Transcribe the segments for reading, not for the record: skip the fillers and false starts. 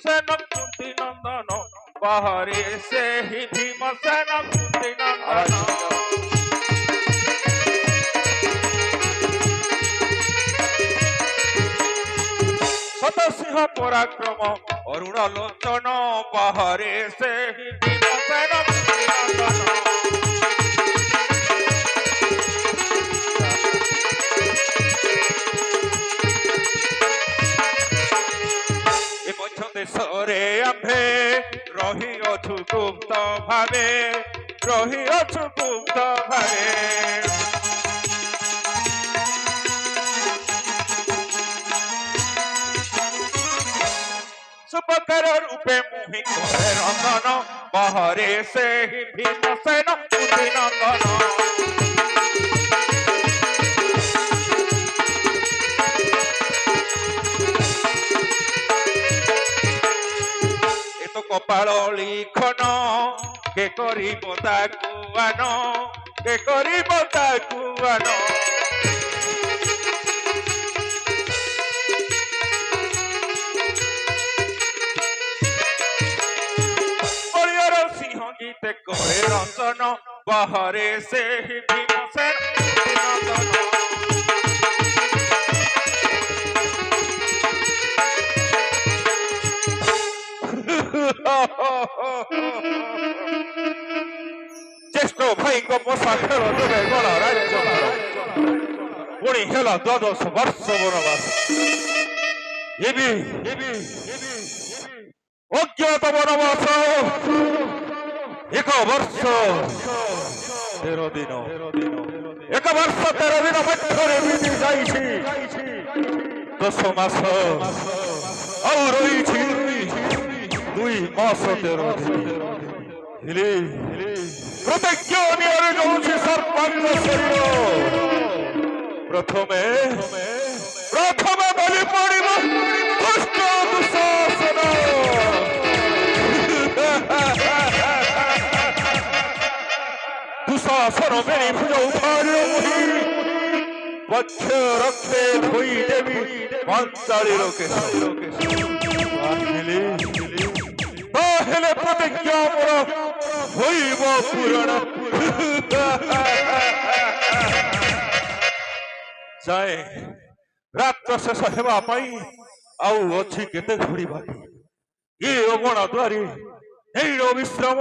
ভীমসেন কুন্তি নন্দন বাহারে সেই ভীমসেন কুন্তি নন্দন শত সিংহ পরাক্রম অরুণ লোচন বাহারে সেই ভীমসেন কুন্তি নন্দন দেশরে আম্ভে রহিঅছু গুপ্ত ভাবে রহিঅছু গুপ্ত ভাবে সুপকার রূপে মুহি করে রঙ্গন বাহারে সেই ভীমসেন কুন্তি নন্দন কপাল লিখন কে করিব তাকু আন কে করিব তাকু আন হরিহর সিংহ গীতে করে রঞ্জন বাহারে সেই ভীমসেন কুন্তি নন্দন জ্যেষ্ঠ ভাইଙ୍କ পোষা ଖେଳ ଦେବେ ଗଲା ରାଜ୍ୟ ପୁଣି ହେଲା 12 ବର୍ଷ ବନବାସ ଏବେ ଅଜ୍ଞାତ ବନବାସ 1 ବର୍ଷ 13 ଦିନ 1 ବର୍ଷ 13 ଦିନ ମଧ୍ୟରେ ବିତି ଯାଇଛି 10 ମାସ ଆଉ ରହିଛି 2 ମାସ 13 ଦିନ প্রতিজ্ঞা নিয়ে যাচ্ছি সর্বাঙ্গ শরীর প্রথমে বলি পড়িব দুষ্ট দুঃশাসন দুঃশাসন মেরি ভুজ উঠারি পক্ষ রক্তে ধুই দেবী পাঞ্চালী লোকে তাহলে প্রতিজ্ঞা মোর হইব পূরণ যায় রাত্র শেষ হেবা পাই আউ অছি কেতে ঘড়ি বাকি এ অগণা দ্বারে এই অবিশ্রাম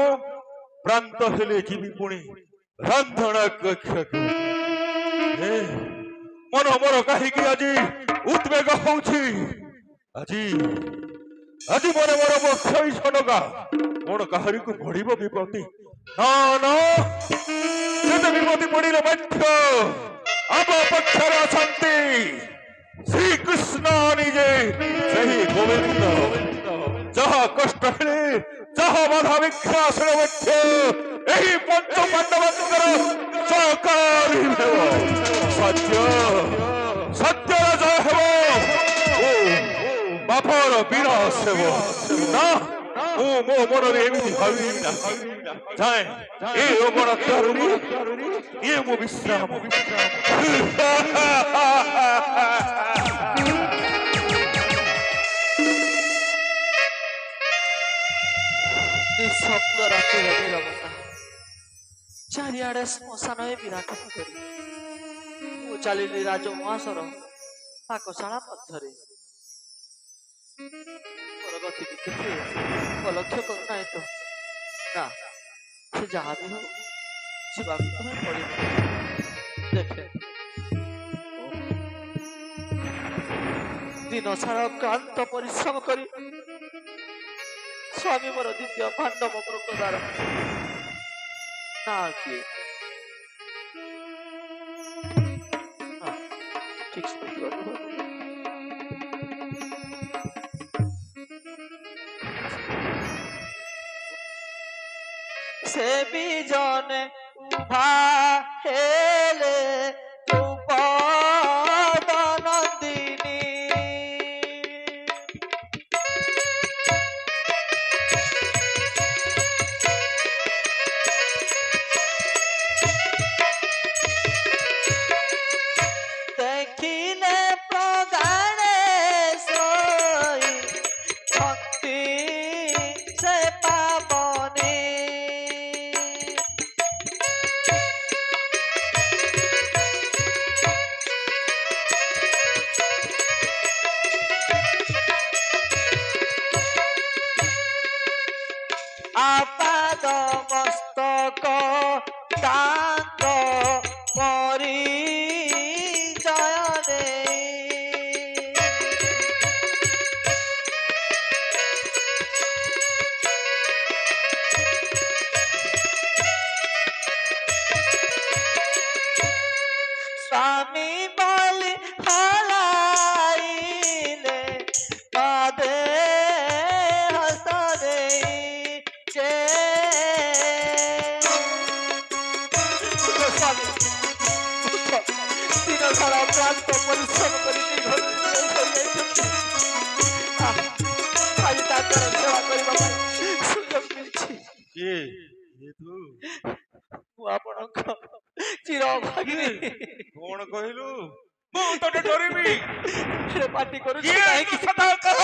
প্রান্ত হেলে জীবি পুଣି রান্ধনা কক্ষକୁ মন মোর কাহিকি আজি উদ্বেগ হଉଛି আଜି মনে মোর বক্ষ ইচ্ছনকা কোণ কাহারিକୁ ପଡ଼ିବ ବିପତ୍ତି ନା ଯେତେ ବିପତ୍ତି ପଡ଼ିଲେ ମଧ୍ୟ ଆମ ପକ୍ଷରେ ଅଛନ୍ତି ଶ୍ରୀକୃଷ୍ଣ ନିଜେ ସେହି ଗୋବିନ୍ଦ ଯାହା କଷ୍ଟ ହେଲେ ଯାହା ବାଧା ବିଘ୍ନ ଆସିଲେ ମଧ୍ୟ ଏହି ପଞ୍ଚ ପାଣ୍ଡବଙ୍କର ସହକାରୀ ହେବ ସତ୍ୟର ଜୟ ହେବ ବାପର ବିନାଶ ହେବ ନା ମୁଁ ମୋ ମନରେ ଏମିତି ଭାବିବି ନା ଯାଏ ଏ ଅଗଣ ତରୁଣୀ ଇଏ ମୋ ବିଶ୍ରାମ ନିଃଶବ୍ଦ ରାତିର ନିରବତା ଚାରିଆଡେ ଶ୍ମଶାନ ବିରାଟ କରି ମୁଁ ଚାଲିଲି ରାଜମହାସର ପାକଶାଳା ମଧ୍ୟରେ ମୋର ଗତି କିଛି ଲକ୍ଷ୍ୟ କରୁନାହିଁ ତ ନା ସେ ଯାହା ବି ହଉ ଯିବାକୁ ତୁମେ ପଡ଼ିବ ଦେଖେ ଦିନ ସାରା କ୍ଳାନ୍ତ ପରିଶ୍ରମ କରି ସ୍ୱାମୀ ମୋର ଦ୍ୱିତୀୟ ପାଣ୍ଡବ ମୃଗଦାର ନା କିଏ ଠିକ ସେ ବି ଜଣେ ଉଭା ହେଲେ ନନ୍ଦିନୀ ଦେଖିଲେ ପ୍ରଗାଣେ ଶୋଇ ଭକ୍ତି পরিচয় নেই। স্বামী বলি হারাইলে কাঁদে হসরে চে। স্বামী দিন সারা প্রান্ত পরিশ্রম করি আজ তার সেবা করিবা ପାଇଁ সুযোগ মিଳିଛି। କିଏ କିଏ ତୁ ମୁଁ ଆପଣଙ୍କ ଚିର ଅଭାଗିନୀ। କଣ କହିଲୁ? ମୁଁ ତତେ ଡରିବି? ରେ ପାଟି କରୁଛି କିଏ କାହିଁକି? ତୁ ସଦା କହ।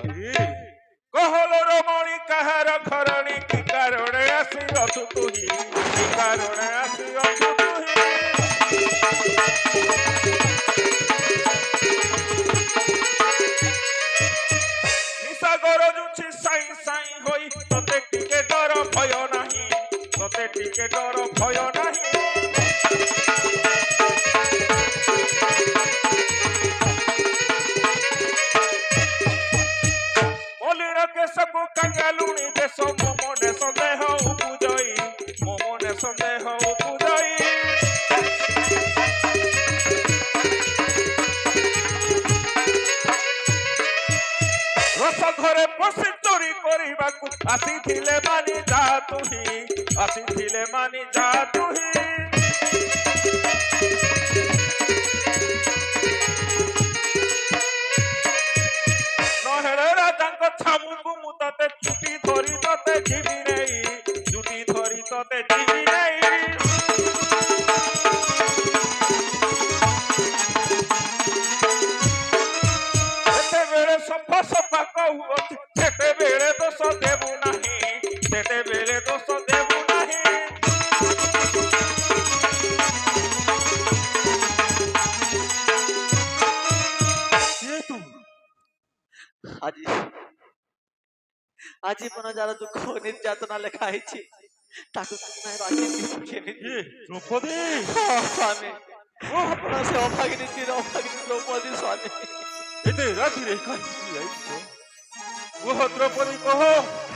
ଆରେ କହଲୋ ରମଣୀ କାହାର ଘରଣୀ କି କାରଣେ ଆସିଅଛୁ ତୁହି କି କାରଣେ ଆସିଅଛୁ ତୁହି। ନିଶା ଗରଜୁଛି ସାଇଁ ସାଇଁ ହୋଇ ତତେ ଟିକେ ଡର ଭୟ ନାହିଁ ତତେ ଟିକେ ଡର ଭୟ ନାହିଁ। ମଲିନ କେଶକୁ କାଙ୍ଗାଲୁଣି ବେଶ ମୋ ମନେ ସନ୍ଦେହ ଉପୁଜଇ ମୋ ମନେ ସନ୍ଦେହ ଉପୁଜଇ। ରସ ଘରେ ପଶି ଚୋରି କରିବାକୁ ଆସିଥିଲେ ମାନି ଯା ତୁହି ଆସିଥିଲେ ମାନି ଯା ତୁହି। ନହେଲେ ରାଜାଙ୍କ ଛାମୁକୁ ମୁଁ ତତେ ଚୁଟି ଧରି ତତେ ଯିବି ନେଇ ଚୁଟି ଧରି ତତେ ଯିବି ନେଇ। ଯେତେବେଳେ ସଫା ସଫା କହୁଅଛି ସେତେବେଳେ ଦୋଷ ଦେବୁ ନାହିଁ ସେତେବେଳେ ଦୋଷ ଦେବୁ ନାହିଁ। କିଏ ତୁ? ଆଜି ଆଜୀବନ ଯାର ଦୁଃଖ ନିର୍ଯାତନା ଲେଖା ହେଇଛି ତାକୁ ତୁମେ ବାଜିଛି କେମିତି? କିଏ? ଦ୍ରୌପଦୀ? ସ୍ୱାମୀ ଆପଣ ସେ ଅଭାଗିନୀ ଚିର ଅଭାଗିନୀ ଦ୍ରୌପଦୀ ସ୍ୱାମୀ। ଏତେ ରାତିରେ କାହିଁକି ଆଇଛ? କୁହ ଦ୍ରୌପଦୀ କହ।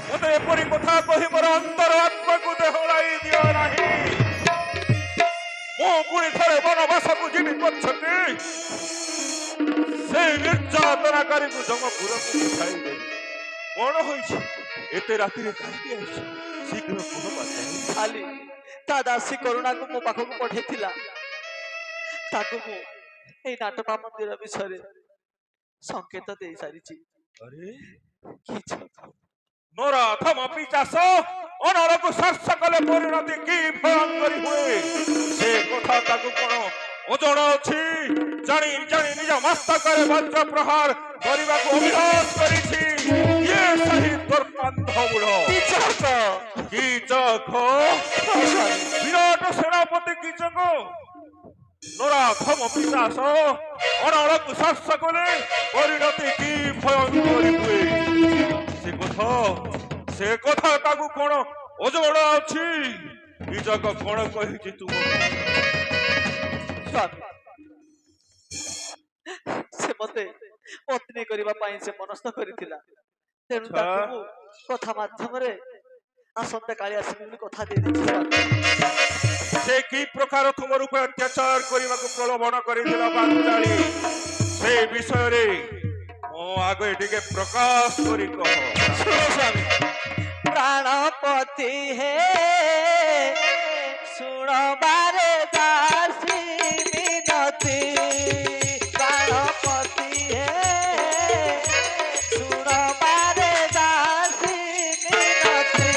ମତେ ଏପରି କଥା କହି ମୋର ଅନ୍ତର ଆତ୍ମାକୁ ଦେହଳାଇ ଦିଅ ନାହିଁ। ମୁଁ ପୁଣି ଥରେ ବନବାସକୁ ଯିବି ପଛକେ ସେଇ ନିର୍ଯାତନାକାରୀକୁ ଜମପୁରକୁ ଉଠାଇଦେବି। କଣ ହୋଇଛି? ଏତେ ରାତିରେ କାହିଁକି ଆଇଛ? ଶୀଘ୍ର କୁହ ବାଚାଇ। ଖାଲି ତା ଦାସୀ କରୁଣାକୁ ମୋ ପାଖକୁ ପଠେଇଥିଲା ତାକୁ ମୁଁ ଏଇ ନାଟମା ମନ୍ଦିର ବିଷୟରେ ସଂକେତ ଦେଇ ସାରିଛି। ଆରେ କିଛି ନରାଧମ ପିଚାସ ଅନରକୁ ସ୍ପର୍ଶ କଲେ ପରିଣତି କି ଭୟଙ୍କରୀ ହୁଏ ସେ କଥା ତାକୁ କଣ ଓଜନ ଅଛି? ଜାଣି ଜାଣି ନିଜ ମସ୍ତକରେ ବଜ୍ର ପ୍ରହାର କରିବାକୁ ଅଭିଳାଷ କରିଛି। ଇଏ ସେହି ଦୁର୍ଗନ୍ଧ ବୁଢ଼ କିଚକ କୀଚକ ବିରାଟ ସେନାପତି କୀଚକ। ନରାଧମ ପିଶାଚ ଅନଳକୁ ସ୍ପର୍ଶ କଲେ ପରିଣତି କି ଭୟଙ୍କରୀ ହୁଏ ସେ କଥା ତାକୁ କଣ ଓଜନ ଅଛି? କୀଚକ କଣ କହିଛି ତୁ? ସେ ମତେ ପତ୍ନୀ କରିବା ପାଇଁ ସେ ମନସ୍ଥ କରିଥିଲା। ତେଣୁ ତାକୁ ମୁଁ କଥା ମାଧ୍ୟମରେ ଆସନ୍ତା କାଳି ଆସିବି ବୋଲି କଥା ଦେଇଦେଇଛି। ସେ କି ପ୍ରକାର ତୁମ ରୂପେ ଅତ୍ୟାଚାର କରିବାକୁ ପ୍ରଲୋଭନ କରିଥିଲା ବାନ୍ଧୁଚାଳି ସେ ବିଷୟରେ ମୋ ଆଗେ ଟିକେ ପ୍ରକାଶ କରି କହ। ପ୍ରାଣପତି ହେ ଶୁଣବାରେ ଦାସୀ ମିନତି। ପ୍ରାଣପତି ହେ ଶୁଣବାରେ ଦାସୀ ମିନତି।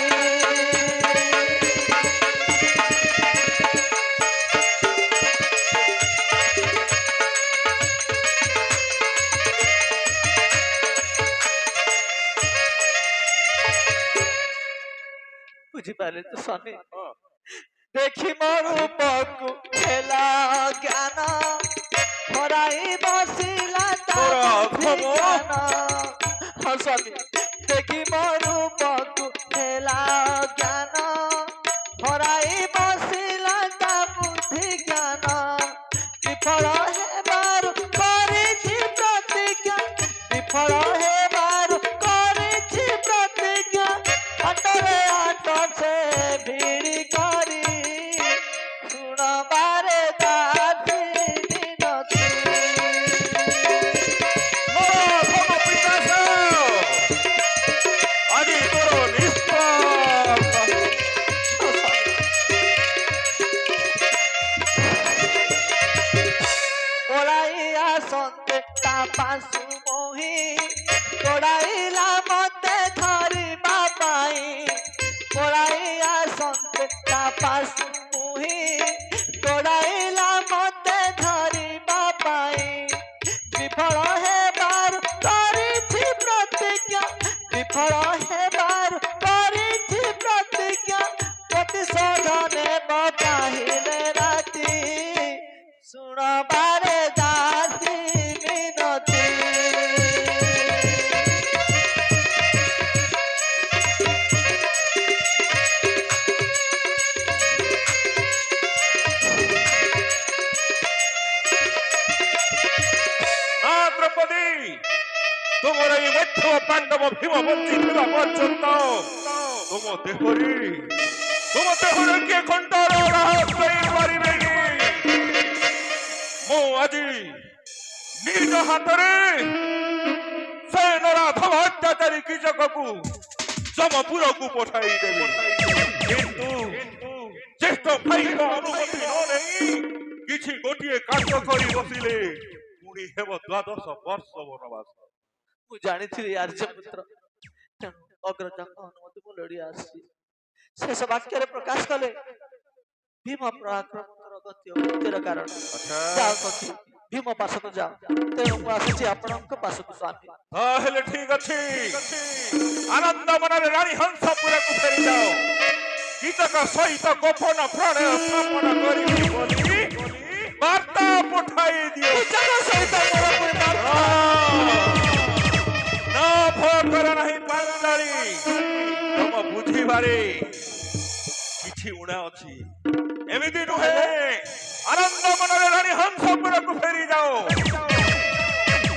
ବୁଝିପାରିଲେ ତ ସ୍ୱାମୀ? ଦେଖି ମୋ ରୂପକୁ ହେଲା ଜ୍ଞାନ ହରାଇ ବସିଲା ଜ୍ଞାନ। ହଁ ସ୍ୱାମୀ ଦେଖି ମୋ ରୂପକୁ ହେଲା ଜ୍ଞାନ ପାଶୁ ମୁହିଁ ଗୋଡ଼ାଇଲା ମତେ ଧରିବା ପାଇଁ ବିଫଳ ହେବାର କରିଛି ପ୍ରତିଜ୍ଞା ବିଫଳ ହେବାର କରିଛି ପ୍ରତିଜ୍ଞା ପ୍ରତିଶୋଧ ନେବ ଚାହିଁଲେ ରାତି ଶୁଣବାରେ ଦାସୀ ମିନତି द्रौपदी तुमर এই মধ্য পাণ্ডব ভীম বঞ্চিত পর্যন্ত তুম দেহরে কে খণ্ডর রাহত পারিবে কি মু আজি নিজ হাতরে সে নরাধম অত্যাচারী কৃষকକୁ যমপুরକୁ পঠাই দেবে কিন্তু জ্যেষ্ঠ ভাইଙ୍କ অনুমতি ନ ନେଇ କିଛି ଗୋଟିଏ କାର୍ଯ୍ୟ କରି ବସିଲେ ପୁଣି ହେବ ଦ୍ୱାଦଶ ବର୍ଷ ବନବାସ। ମୁଁ ଜାଣିଥିଲି ଆର୍ଯ୍ୟପୁତ୍ର ତେଣୁ ଅଗ୍ରଜଙ୍କ ଅନୁମତି ମୁଁ ଲୋଡ଼ି ଆସିଛି ଶେଷ ବାକ୍ୟରେ ପ୍ରକାଶ କଲେ ଭୀମ ପରାକ୍ରମଙ୍କର ଗତି ଅଗତ୍ୟର କାରଣ ଯାଅ ସଖୀ ଭୀମ ପାଶକୁ ଯାଅ ତେଣୁ ମୁଁ ଆସୁଛି ଆପଣଙ୍କ ପାଶକୁ ସ୍ୱାମୀ ତାହେଲେ ଠିକ ଅଛି ଆନନ୍ଦ ମନରେ ରାଣୀ ହଂସପୁରକୁ ଫେରି ଯାଅ କୀଚକ ସହିତ ଗୋପନ ପ୍ରଣୟ ସ୍ଥାପନ କରିବି ବୋଲି ବାର୍ତ୍ତା ପଠାଇ ଦିଅ କୀଚକ ସହିତ ମୋର ନା ଭୟ କର ନାହିଁ ପାଞ୍ଚାଳି ତମ ବୁଝିବାରେ କିଛି ଉଣା ଅଛି ଏମିତି ନୁହେଁ ଆନନ୍ଦ ମନରେ ରାଣୀ ହଂସପୁରକୁ ଫେରି ଯାଅ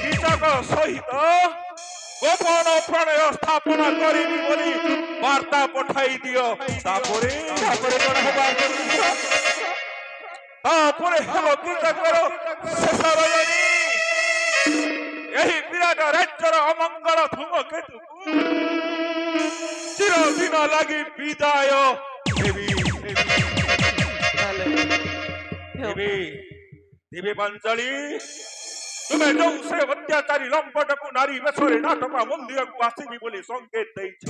କୀଚକ ସହିତ ଗୋପନ ପ୍ରଣୟ ସ୍ଥାପନ କରିବି ବୋଲି ବାର୍ତ୍ତା ପଠାଇ ଦିଅ ତାପରେ କଣ ହେବ ତାପରେ ହେବ କୀଚକର ଶେଷ ରଜନୀ ଏହି ବିରାଟ ରାଜ୍ୟର ଅମଙ୍ଗଳ ଧୂମକେତୁକୁ ଚିରଦିନ ଲାଗି ବିଦାୟ ଦେବି ପାଞ୍ଚାଳି ତୁମେ ଯୋଉ ସେ ଅତ୍ୟାଚାରୀ ଲମ୍ପଟକୁ ନାରୀ ବେଶରେ ନାଟକା ମନ୍ଦିରକୁ ଆସିବି ବୋଲି ସଂକେତ ଦେଇଛ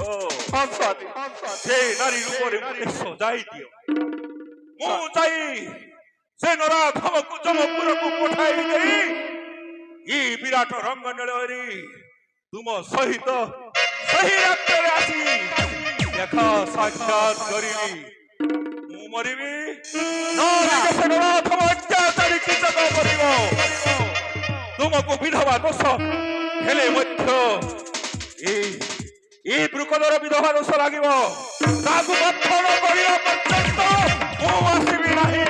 ସେ ନାରୀ ରୂପରେ ମୋତେ ସଜାଇ ଦିଅ ମୁଁ ଯାଇ ସେ ନରାଧମକୁ ଯମପୁରକୁ ପଠାଇ ଦେଇ এই বিরাট রঙ্গনଳରେ তুম সহিত সেই রাত্রে আসি দেখা সাক্ষাৎ করিবি ମୁଁ ମରିବି ଅତ୍ୟାଚାରୀ କୀଚକ ମରିବ ତୁମକୁ ବିଧବା ଦୋଷ ହେଲେ ମଧ୍ୟ এই ବୃକଦର ବିଧବା ଦୋଷ ଲାଗିବ ତାକୁ ମଥନ କରିବା ପର୍ଯ୍ୟନ୍ତ ମୁଁ ଆସିବି ନାହିଁ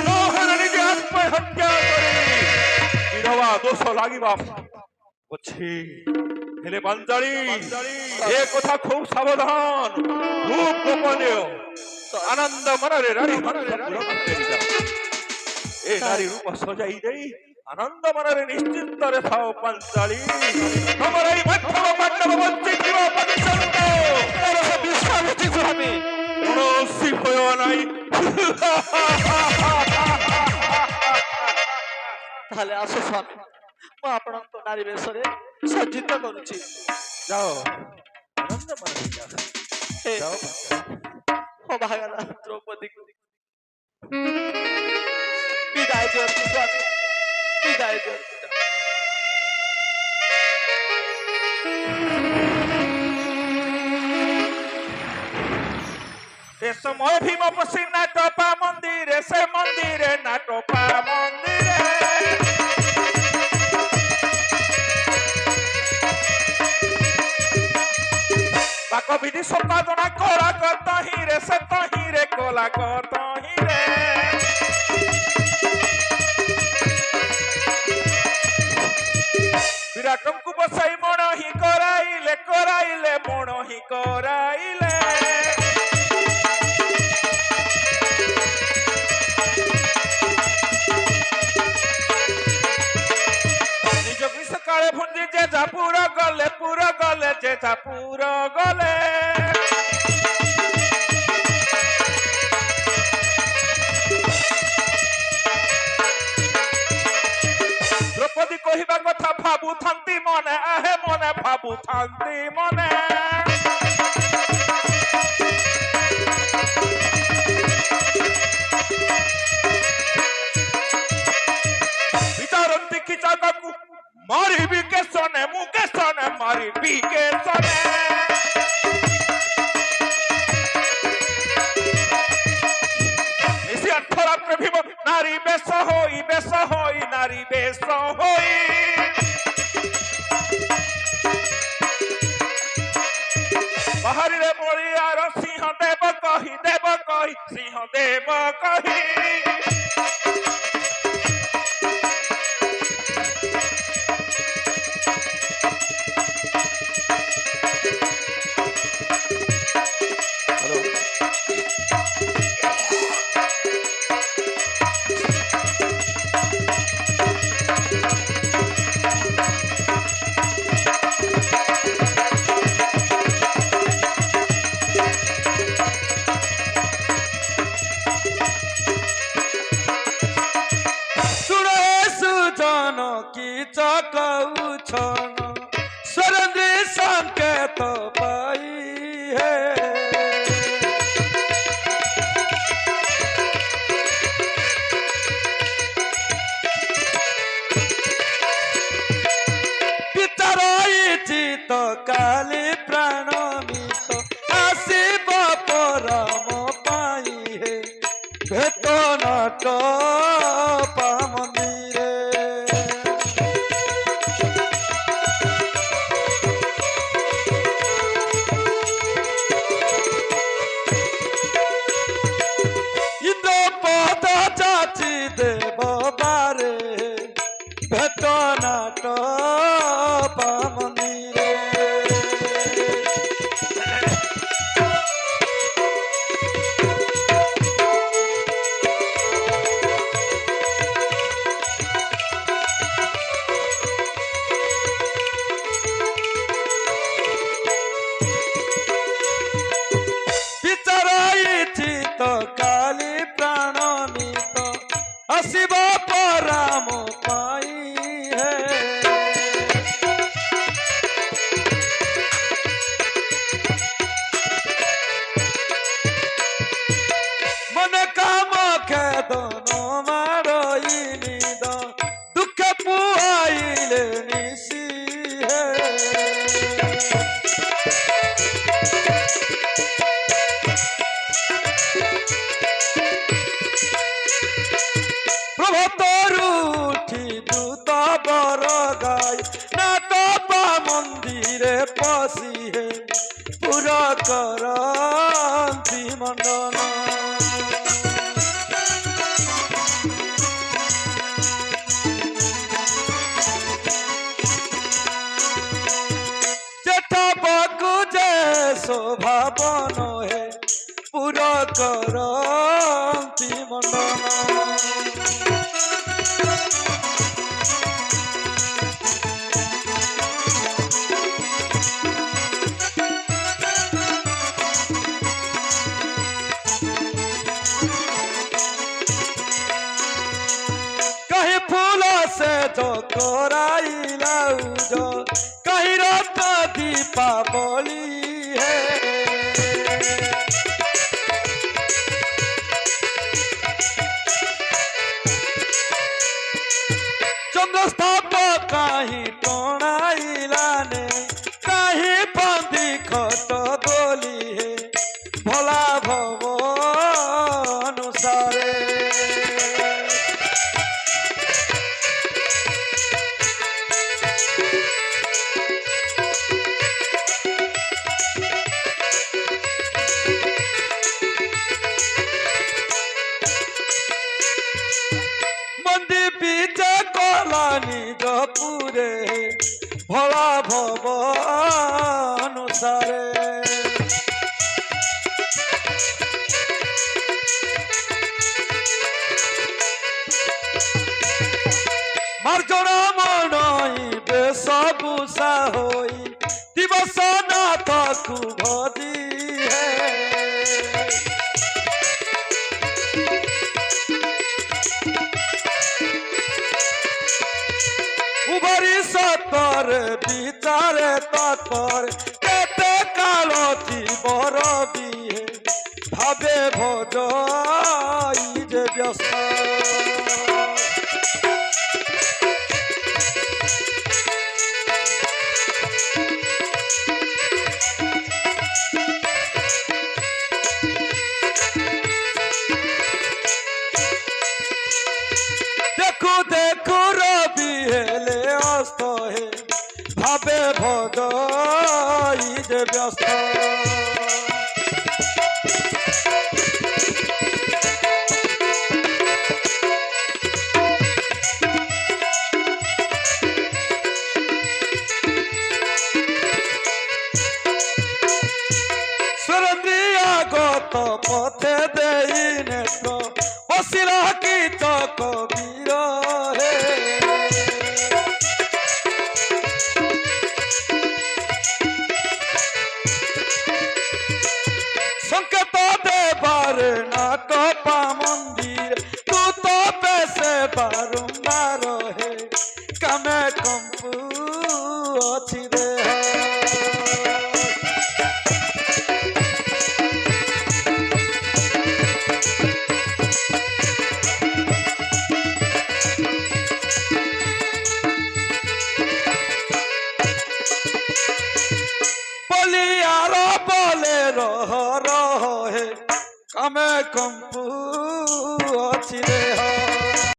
ନହେଲେ ନିଜେ ଆତ୍ମହତ୍ୟା କରିବି ବିଧବା ଦୋଷ ଲାଗିବା ଅଛି ହେଲେ ପାଞ୍ଚାଳି ଏ କଥା ଖୁବ ସାବଧାନ ଖୁବ ଗୋପନୀୟ ଆନନ୍ଦ ମନରେ ରାଣୀ ଏ ନାରୀ ରୂପ ସଜାଇ ଦେଇ ଆନନ୍ଦ ମନରେ ନିଶ୍ଚିନ୍ତରେ ଥାଅ ପାଞ୍ଚାଳି ତମର ଏଇ ମଧ୍ୟମ ପାଣ୍ଡବ ବଞ୍ଚିଥିବ ପର୍ଯ୍ୟନ୍ତ କୌଣସି ଭୟ ନାହିଁ ତାହେଲେ ଆସ ସ୍ୱାମୀ ମୁଁ ଆପଣଙ୍କ ନାରୀ ବେଶରେ ସଜ୍ଜିତ କରୁଛି ଯାଅ ଆନନ୍ଦ ମନରେ ଯାଅ ଅଭାଗା ଦ୍ରୌପଦୀକୁ ବିଦାୟ ଦିଅନ୍ତୁ ସ୍ୱାମୀ ବିଦାୟ ଦିଅନ୍ତୁ ସେ ସମୟ ଭୀମ ପଶି ନାଟପା ମନ୍ଦିରେ ସେ ମନ୍ଦିରେ ନାଟପା ମନ୍ଦିରେ ପାକ ବିଧି ସମ୍ପାଦନା କଲା ତହିଁରେ ସେ ତହିଁରେ କଲା ତହିଁରେ ବିରାଟଙ୍କୁ ବସାଇ ମଣ ହିଁ କରାଇଲେ କରାଇଲେ ମଣ ହିଁ କରାଇଲେ পুর গলে যেটা পুর গলে দ্রৌপদী কহিবা কথা ভাবুথান্তি মনে আহে মনে ভাবুথান্তি মনে নারী বেশ হই নারী বেশ হই বাহারিরে পড়িয়ার সিংহ দেব কহি সিংহ দেব কহি কি চকৌছন সরন্দ্রে সংকেত পাই হে বিচারিচিত কালি প্রাণ মিত আসিব পরম পাই হে ভেট নট পামন্দিরে দেব বারে ভেট নাট পামন্দিরে বিচারাইচিত কালি প্রাণ মিত আসিব পরাম পাই হে মন কাম খেদন মারই নিদ দুঃখে পুয়াইলে নিশি হে তরুঠি দূত বর গাই নাট মন্দিরে পশি হে পুরা করন্তি মন্ডন জেঠ বকু যে শোভাবন হে পুরা করন্তি মন্ডন कहीं फूल से जो तोराइला जो कहीं रात दीपावली है चंद्रस्थाप कहीं टोणाइला ने कहीं बंदी खट बोली है भोला भव अनुसारे मंदिर बीच कला निज पुरे भोला भव अनुसारे मार्जन मनई बेशभूषा होई दिवस नाथ कु भजी है उभरी सतर विचारे तत्पर केते कालती बर बिहे भावे भोज जे व्यस्त দেখু রবি হেলে অস্ত হে ভাবে ভজ যে ব্যস্ত সুরন্দ্রিয়াগত পথে দেই নেত্র বসিলা কি কবির হে সংকেত দেবার নাট পা মন্দির তু তো বেশে বারম্বার হে কামে কম্পু অছি রে বলিয়ার বলে রহ রহ হে কামে কম্পু অছি রে